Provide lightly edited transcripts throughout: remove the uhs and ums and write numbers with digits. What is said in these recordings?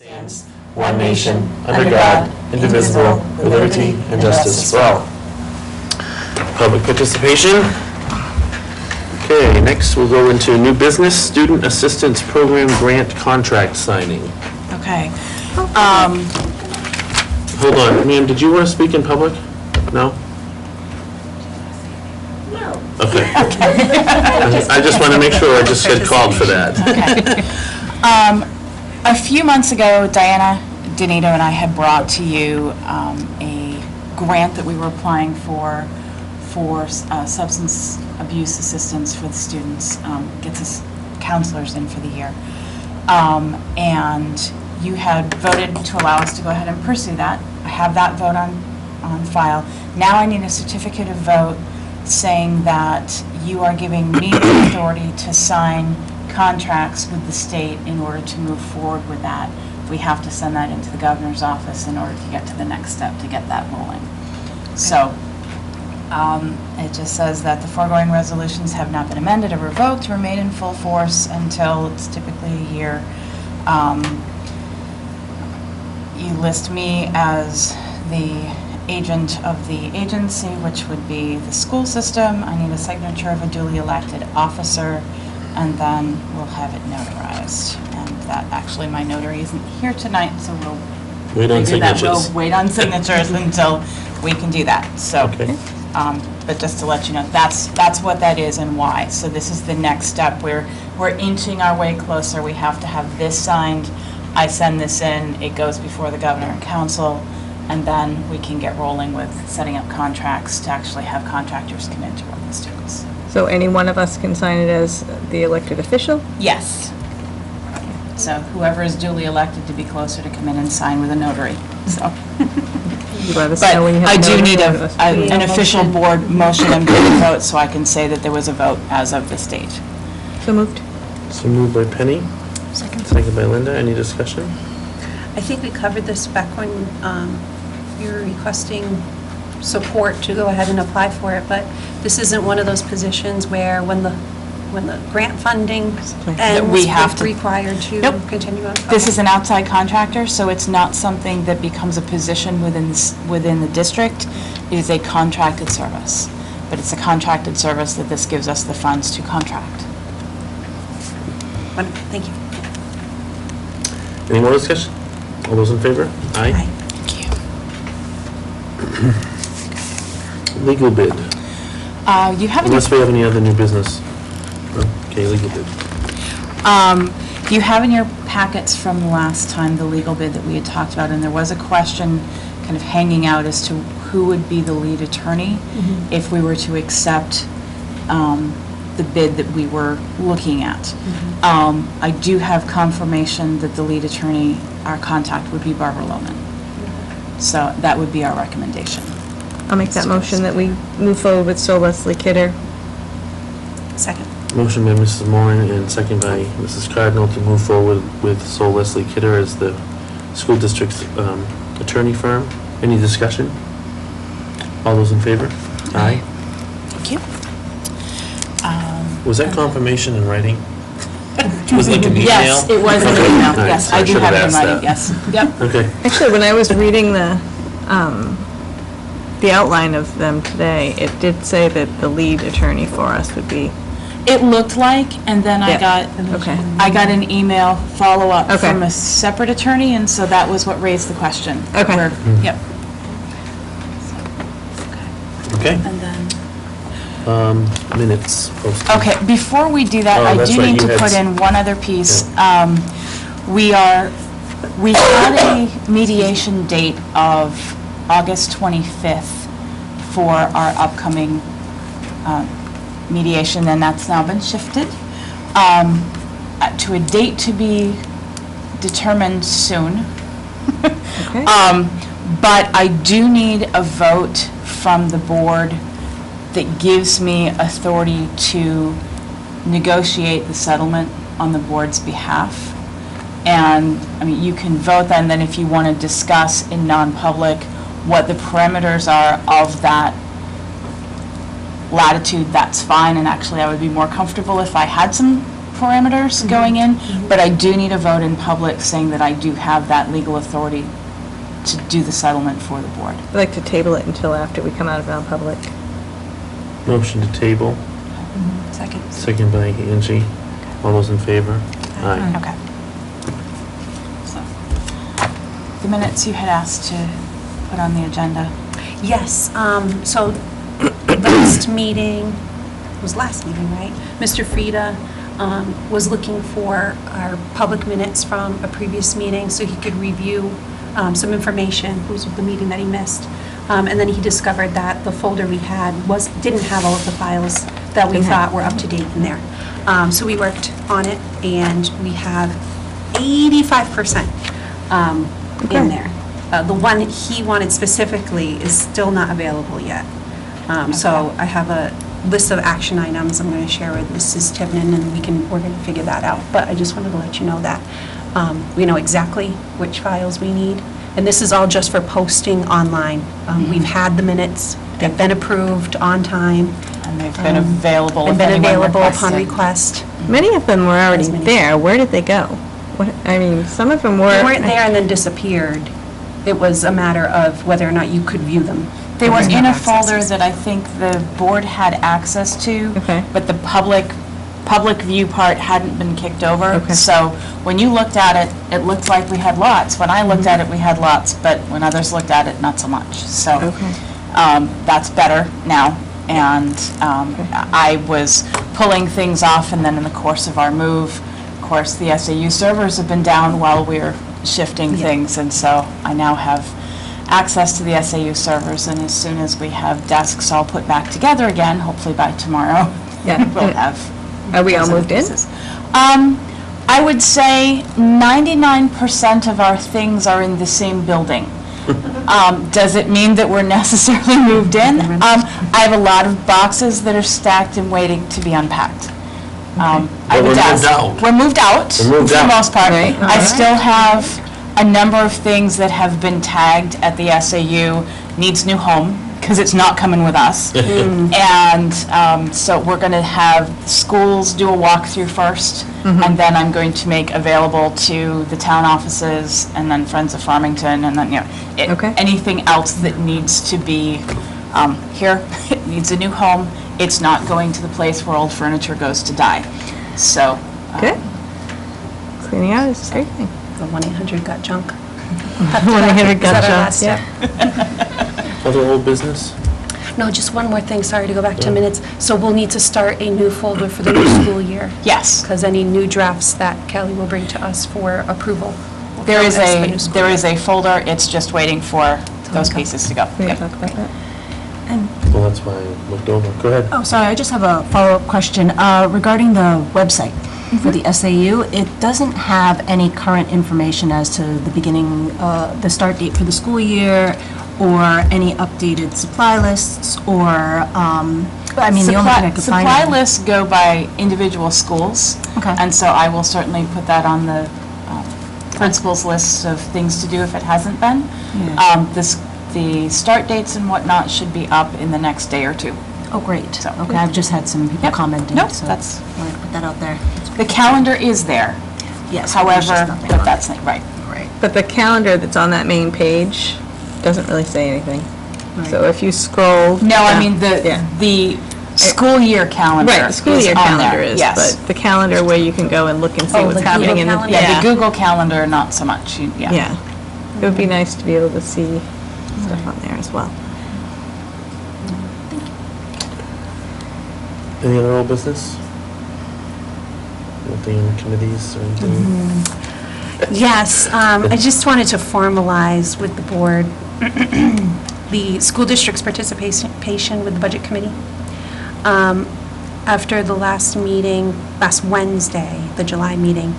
Stands one nation, under God, indivisible, with liberty and justice for all. Public participation. Okay, next we'll go into new business, student assistance program grant contract signing. Okay. Hold on, ma'am, did you want to speak in public? No? No. Okay. I just want to make sure I just had called for that. Okay. A few months ago, Diana Donito and I had brought to you a grant that we were applying for substance abuse assistance for the students, gets us counselors in for the year. And you had voted to allow us to go ahead and pursue that. I have that vote on file. Now I need a certificate of vote saying that you are giving me the authority to sign contracts with the state in order to move forward with that. We have to send that into the governor's office in order to get to the next step to get that rolling. So it just says that the foregoing resolutions have not been amended or revoked or made in full force until it's typically a year. You list me as the agent of the agency, which would be the school system. I need a signature of a duly elected officer, and then we'll have it notarized. And that, actually, my notary isn't here tonight, so we'll Wait on signatures. We'll wait on signatures until we can do that. So, Okay. but just to let you know, that's what that is and why. So this is the next step. We're inching our way closer. We have to have this signed. I send this in. It goes before the governor and council, and then we can get rolling with setting up contracts to actually have contractors come in to run the students. So any one of us can sign it as the elected official? Yes. So whoever is duly elected to be closer to come in and sign with a notary. So. You'd let us But know when you have I do notary need of us. an official board motion and vote so I can say that there was a vote as of this date. So moved. So moved by Penny. Second by Linda. Any discussion? I think we covered this back when you were requesting support to go ahead and apply for it, but this isn't one of those positions where when the grant funding ends, we have we're to- required to Nope. continue on. This Okay. is an outside contractor, so it's not something that becomes a position within the district. It is a contracted service, but it's a contracted service that this gives us the funds to contract. Wonderful. Thank you. Any more discussion? All those in favor? Aye. Aye. Thank you. Legal bid. You have Unless we have any other new business. No? Okay, legal bid. You have in your packets from last time the legal bid that we had talked about, and there was a question kind of hanging out as to who would be the lead attorney if we were to accept the bid that we were looking at. I do have confirmation that the lead attorney, our contact, would be Barbara Lohman. So that would be our recommendation. I'll make that motion that we move forward with Sol Leslie Kidder. Second. Motion by Mrs. Moran and second by Mrs. Cardinal to move forward with Sol Leslie Kidder as the school district's attorney firm. Any discussion? All those in favor? Aye. Thank you. Was that confirmation in writing? Was it like an email? Yes, it was an Okay. email. All right, Yes, so I do should have it in asked writing, that. yes. Yep. Okay. Actually, when I was reading the outline of them today, it did say that the lead attorney for us would be. It looked like, and then I Yeah. got an email follow-up Okay. from a separate attorney, and so that was what raised the question. Okay. Yep. Okay. And then, Minutes. posted. okay, before we do that, Oh, I that's do right, need you to had put in one other piece. We had a mediation date of August 25th for our upcoming mediation, and that's now been shifted to a date to be determined soon. Okay. But I do need a vote from the board that gives me authority to negotiate the settlement on the board's behalf. And, I mean, you can vote that, and then if you want to discuss in non-public what the parameters are of that latitude, that's fine. And actually, I would be more comfortable if I had some parameters going in, but I do need a vote in public saying that I do have that legal authority to do the settlement for the board. I'd like to table it until after we come out of non-public. Motion to table, Second. second by Angie. All those in favor? Aye. Okay. So, the minutes you had asked to put on the agenda. Yes, so last meeting, it was last meeting, right? Mr. Frieda was looking for our public minutes from a previous meeting so he could review some information. It was the meeting that he missed. And then he discovered that the folder we had didn't have all of the files that we thought were up to date in there. So we worked on it, and we have 85% in there. The one that he wanted specifically is still not available yet. So I have a list of action items I'm going to share with Mrs. Tibnan, and we're going to figure that out. But I just wanted to let you know that we know exactly which files we need. And this is all just for posting online. We've had the minutes, they've been approved on time. And they've been available And if been anyone available upon requested. request. Many of them were already As many. there. Where did they go? I mean, some of them were. They weren't there and then disappeared. It was a matter of whether or not you could view them. They were There was no in a access. folder that I think the board had access to. Okay. But the public view part hadn't been kicked over. Okay. So when you looked at it, it looked like we had lots. When I looked at it, we had lots, but when others looked at it, not so much. So Okay. that's better now. And I was pulling things off, and then in the course of our move, of course, the SAU servers have been down while we're shifting things, and so I now have access to the SAU servers, and as soon as we have desks all put back together again, hopefully by tomorrow, Yeah. we'll have. Are we all those other moved in? pieces. I would say 99% of our things are in the same building. Does it mean that we're necessarily moved in? I have a lot of boxes that are stacked and waiting to be unpacked. I But would we're ask- moved out. We're moved out, We're moved for the out. most part. Right. I still have a number of things that have been tagged at the SAU, needs new home, because it's not coming with us. And so we're going to have schools do a walkthrough first, and then I'm going to make available to the town offices, and then Friends of Farmington, and then, Okay. anything else that needs to be here. It needs a new home. It's not going to the place where old furniture goes to die. So. Good. Cleaning out is a great thing. The 1-800-GOT-JUNK. 1-800-GOT-JUNK, Is that our last step? Other old business? No, just one more thing, sorry to go back 10 minutes. So we'll need to start a new folder for the new school year. Yes. Because any new drafts that Kelly will bring to us for approval. will There count is as the new school year. a folder, it's just waiting for those Okay. pieces to go. We Yep. can talk about that. Well, that's why I looked over. Go ahead. Oh, sorry, I just have a follow-up question. Regarding the website for the SAU, it doesn't have any current information as to the beginning, the start date for the school year, or any updated supply lists, or, I mean, the only thing I could find. Supply lists go by individual schools. Okay. And so I will certainly put that on the principals' list of things to do if it hasn't been. Yeah. The start dates and whatnot should be up in the next day or two. Oh, great. So- Okay, I've just had some people Yep. commenting, Nope, so. that's- I wanted to put that out there. The calendar is there, Yes. there's however, just nothing but on that's it. not, right. Right. But the calendar that's on that main page doesn't really say anything. Right. So if you scroll. No, I down- mean, Yeah. the school year calendar Right, the school is year on calendar there, is, yes. but the calendar where you can go and look and see Oh, what's the happening in the. Google calendar? Yeah, the Google Calendar, not so much, yeah. Yeah. It would be nice to be able to see stuff on there as well. Any other old business? Nothing in committees or anything? Yes, I just wanted to formalize with the board the school district's participation with the budget committee. After the last meeting, last Wednesday, the July meeting,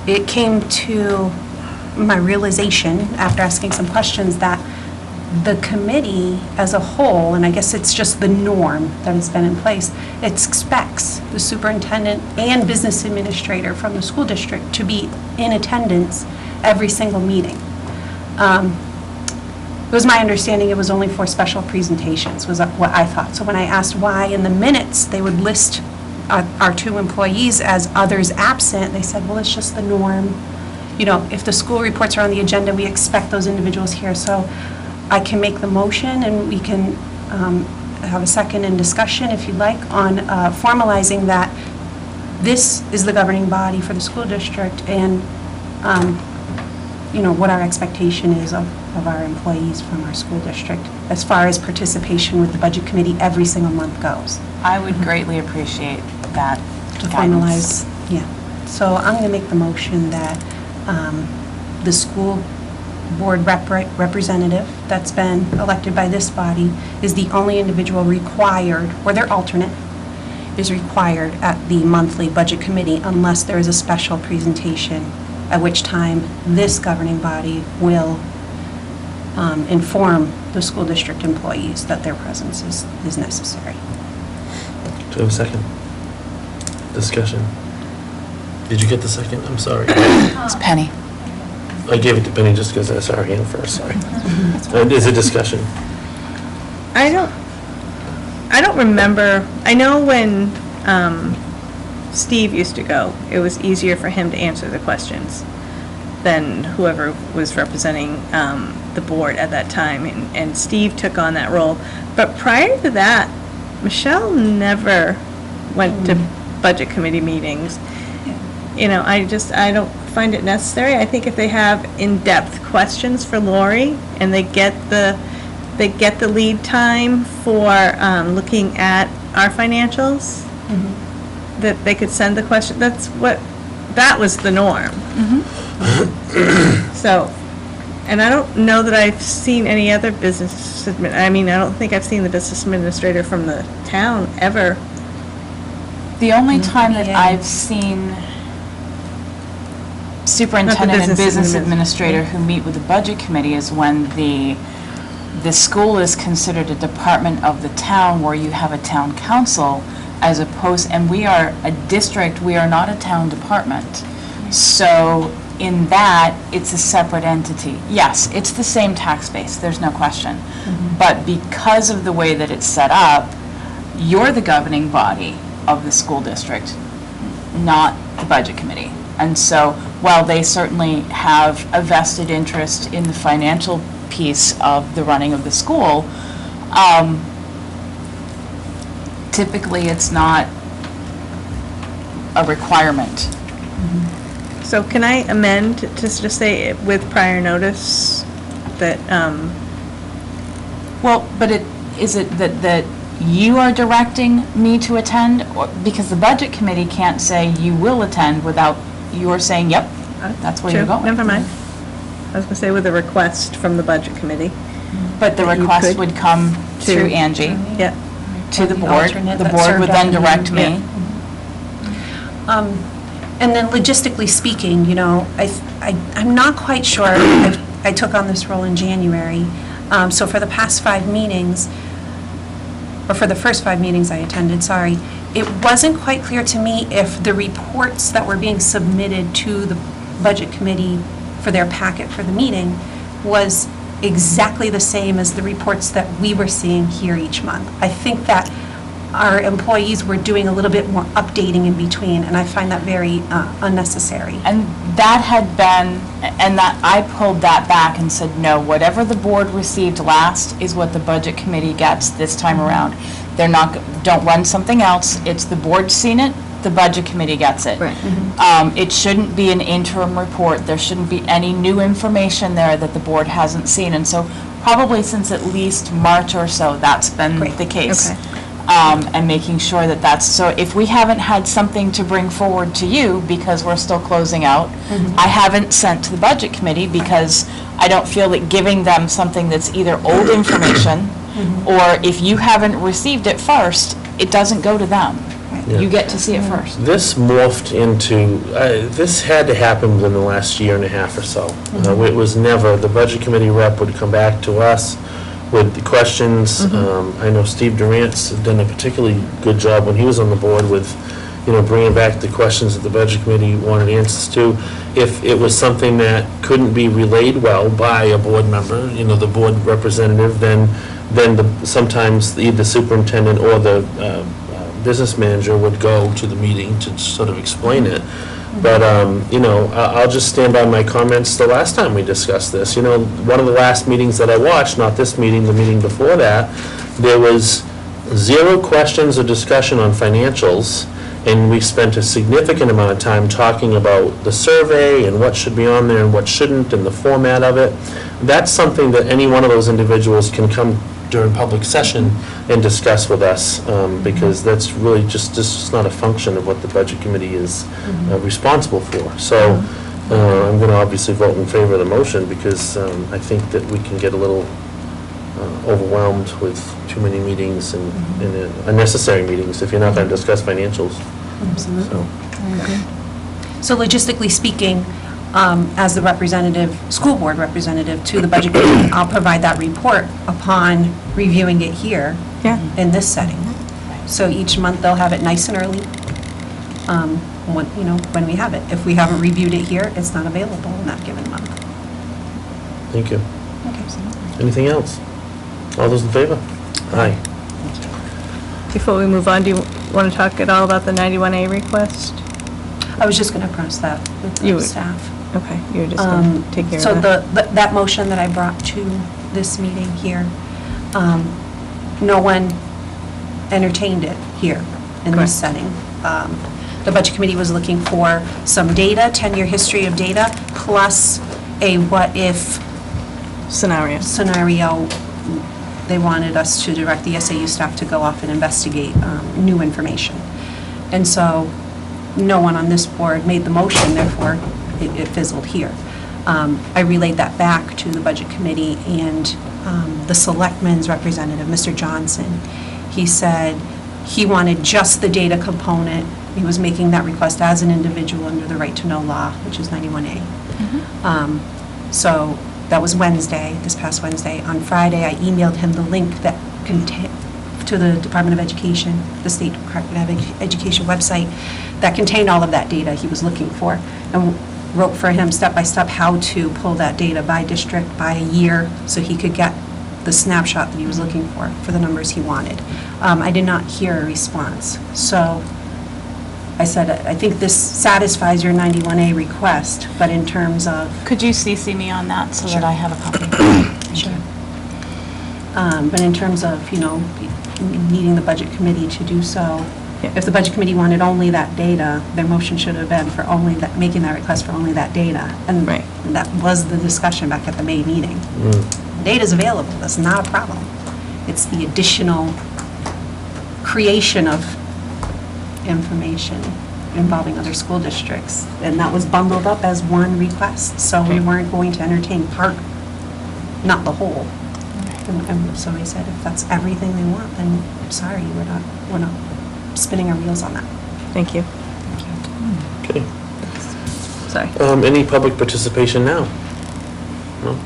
it came to my realization, after asking some questions, that the committee as a whole, and I guess it's just the norm that has been in place, it expects the superintendent and business administrator from the school district to be in attendance every single meeting. It was my understanding it was only for special presentations, was what I thought. So when I asked why in the minutes they would list our two employees as others absent, they said, well, it's just the norm. You know, if the school reports are on the agenda, we expect those individuals here. So I can make the motion, and we can have a second in discussion, if you'd like, on formalizing that this is the governing body for the school district, and, you know, what our expectation is of our employees from our school district as far as participation with the budget committee every single month goes. I would greatly appreciate that To guidance. formalize, yeah. So I'm going to make the motion that the school board representative that's been elected by this body is the only individual required, or their alternate, is required at the monthly budget committee unless there is a special presentation, at which time this governing body will inform the school district employees that their presence is necessary. Do we have a second? Discussion. Did you get the second? I'm sorry. It's Penny. I gave it to Penny just because I saw her hand first, sorry. Is it discussion? I don't remember, I know when Steve used to go, it was easier for him to answer the questions than whoever was representing the board at that time, and Steve took on that role. But prior to that, Michelle never went to budget committee meetings. You know, I don't find it necessary. I think if they have in-depth questions for Lori, and they get the lead time for looking at our financials, that they could send the question. That was the norm. So, and I don't know that I've seen any other business I don't think I've seen the business administrator from the town ever. The only time that Yeah. I've seen superintendent and business administrator who meet with the budget committee is when the school is considered a department of the town where you have a town council, as opposed, and we are a district, we are not a town department. So in that, it's a separate entity. Yes, it's the same tax base, there's no question. But because of the way that it's set up, you're the governing body of the school district, not the budget committee. And so while they certainly have a vested interest in the financial piece of the running of the school, typically it's not a requirement. So can I amend to just say with prior notice that, Well, but is it that you are directing me to attend? Or because the budget committee can't say you will attend without you're saying, yep, that's where you're true, going. never mind. I was going to say with a request from the budget committee. But the that you request could would come through Angie Yeah. to the the board. alternate The that board served would on then the direct meeting. me. And then logistically speaking, you know, I'm not quite sure. I took on this role in January. So for the past 5 meetings, or for the first 5 meetings I attended, sorry, it wasn't quite clear to me if the reports that were being submitted to the budget committee for their packet for the meeting was exactly the same as the reports that we were seeing here each month. I think that our employees were doing a little bit more updating in between, and I find that very unnecessary. And that had been, and that I pulled that back and said, no, whatever the board received last is what the budget committee gets this time around. They're not, don't run something else. It's the board's seen it, the budget committee gets it. Right. It shouldn't be an interim report. There shouldn't be any new information there that the board hasn't seen. And so probably since at least March or so, that's been Great. the case. Okay. And making sure that that's, so if we haven't had something to bring forward to you because we're still closing out, I haven't sent to the budget committee because I don't feel that giving them something that's either old information or if you haven't received it first, it doesn't go to them. Yeah. You get to see it first. This morphed into, this had to happen within the last year and a half or so. It was never, the budget committee rep would come back to us with the questions. I know Steve Durant's done a particularly good job when he was on the board with, you know, bringing back the questions that the budget committee wanted answers to. If it was something that couldn't be relayed well by a board member, you know, the board representative, then sometimes either the superintendent or the business manager would go to the meeting to sort of explain it. But, you know, I'll just stand by my comments the last time we discussed this. You know, one of the last meetings that I watched, not this meeting, the meeting before that, there was 0 questions or discussion on financials, and we spent a significant amount of time talking about the survey and what should be on there and what shouldn't and the format of it. That's something that any one of those individuals can come during public session and discuss with us, because that's really just not a function of what the budget committee is responsible for. So I'm going to obviously vote in favor of the motion, because I think that we can get a little overwhelmed with too many meetings and unnecessary meetings if you're not going to discuss financials. Absolutely. So logistically speaking, as the representative, school board representative to the budget committee, I'll provide that report upon reviewing it here in this setting. So each month they'll have it nice and early, when we have it. If we haven't reviewed it here, it's not available in that given month. Thank you. Okay. Anything else? All those in favor? Aye. Before we move on, do you want to talk at all about the 91A request? I was just going to press that with the staff. Okay, you were just going to take care of that? So that motion that I brought to this meeting here, no one entertained it here in this setting. The Budget Committee was looking for some data, 10-year history of data, plus a what-if scenario. They wanted us to direct the SAU staff to go off and investigate new information. And so no one on this board made the motion, therefore it fizzled here. I relayed that back to the Budget Committee, and the Selectmen's representative, Mr. Johnson, he said he wanted just the data component. He was making that request as an individual under the right to know law, which is 91A. So that was Wednesday, this past Wednesday. On Friday, I emailed him the link that to the Department of Education, the State Department of Education website, that contained all of that data he was looking for, and wrote for him step by step how to pull that data by district, by year, so he could get the snapshot that he was looking for the numbers he wanted. I did not hear a response. So I said, I think this satisfies your 91A request, but in terms of... Could you CC me on that so that I have a copy? Sure. But in terms of, needing the Budget Committee to do so, if the Budget Committee wanted only that data, their motion should have been for only that, making that request for only that data. And that was the discussion back at the May meeting. Data's available, that's not a problem. It's the additional creation of information involving other school districts. And that was bundled up as one request, so we weren't going to entertain part, not the whole. And so I said, if that's everything they want, then sorry, we're not spinning our wheels on that. Thank you. Okay. Sorry. Any public participation now? No?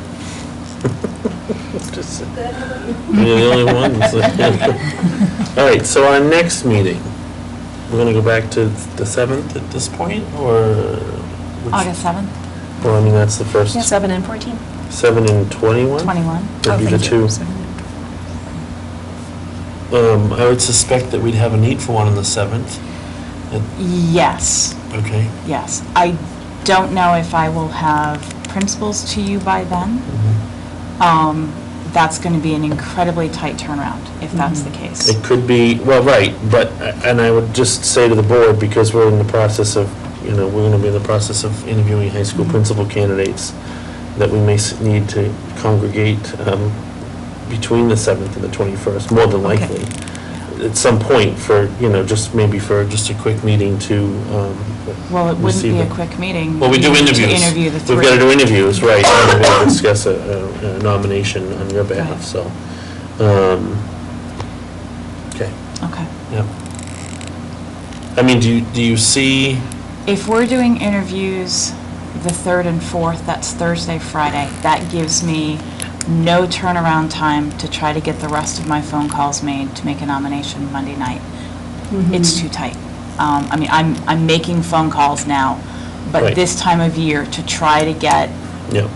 Just, you're the only one. All right, so our next meeting, we're going to go back to the 7th at this point, or? August 7th? Well, I mean, that's the first. 7 and 14. 7 and 21? 21. Would be the two. I would suspect that we'd have a need for one on the 7th. Yes. Okay. Yes. I don't know if I will have principals to you by then. That's going to be an incredibly tight turnaround, if that's the case. It could be, well, right, but, and I would just say to the board, because we're in the process of, we're going to be in the process of interviewing high school principal candidates, that we may need to congregate between the 7th and the 21st, more than likely. At some point for, just maybe for just a quick meeting to well, it wouldn't be a quick meeting. Well, we do interviews. To interview the three. We've got to do interviews, right, and we're going to discuss a nomination on your behalf, so. Okay. Okay. Yeah. I mean, do you see? If we're doing interviews the 3rd and 4th, that's Thursday, Friday, that gives me no turnaround time to try to get the rest of my phone calls made to make a nomination Monday night. It's too tight. I mean, I'm making phone calls now, but this time of year to try to get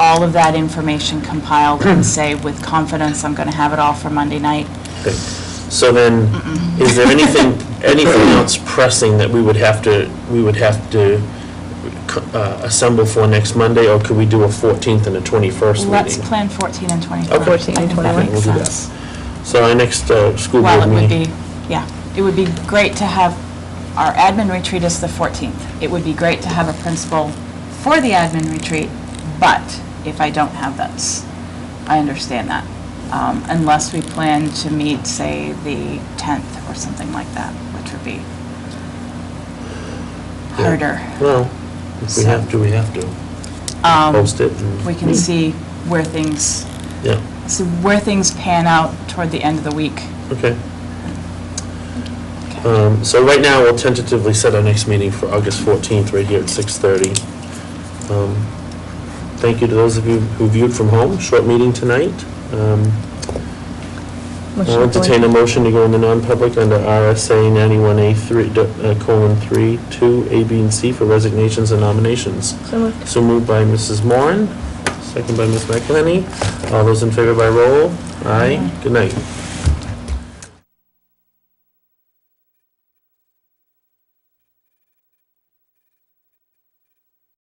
all of that information compiled and say with confidence I'm going to have it all for Monday night. Okay. So then, is there anything else pressing that we would have to assemble for next Monday, or could we do a 14th and a 21st meeting? Let's plan 14 and 21. Okay. 14 and I think that 21. makes We'll do that. sense. So our next school Well, board it would meeting. be, yeah, it would be great to have, our admin retreat is the 14th. It would be great to have a principal for the admin retreat, but if I don't have those, I understand that. Unless we plan to meet, say, the 10th or something like that, which would be harder. Well, if we So- have to, we have to. Post it and. We can see where things, Yeah, pan out toward the end of the week. okay. So right now, we'll tentatively set our next meeting for August 14th, right here at 6:30. Thank you to those of you who viewed from home, short meeting tonight. I'll entertain a motion to go into non-public under RSA 91A3, :3, 2, A, B, and C for resignations and nominations. So moved. So moved by Mrs. Moran, second by Ms. McElhenney. All those in favor by roll? Aye. Good night.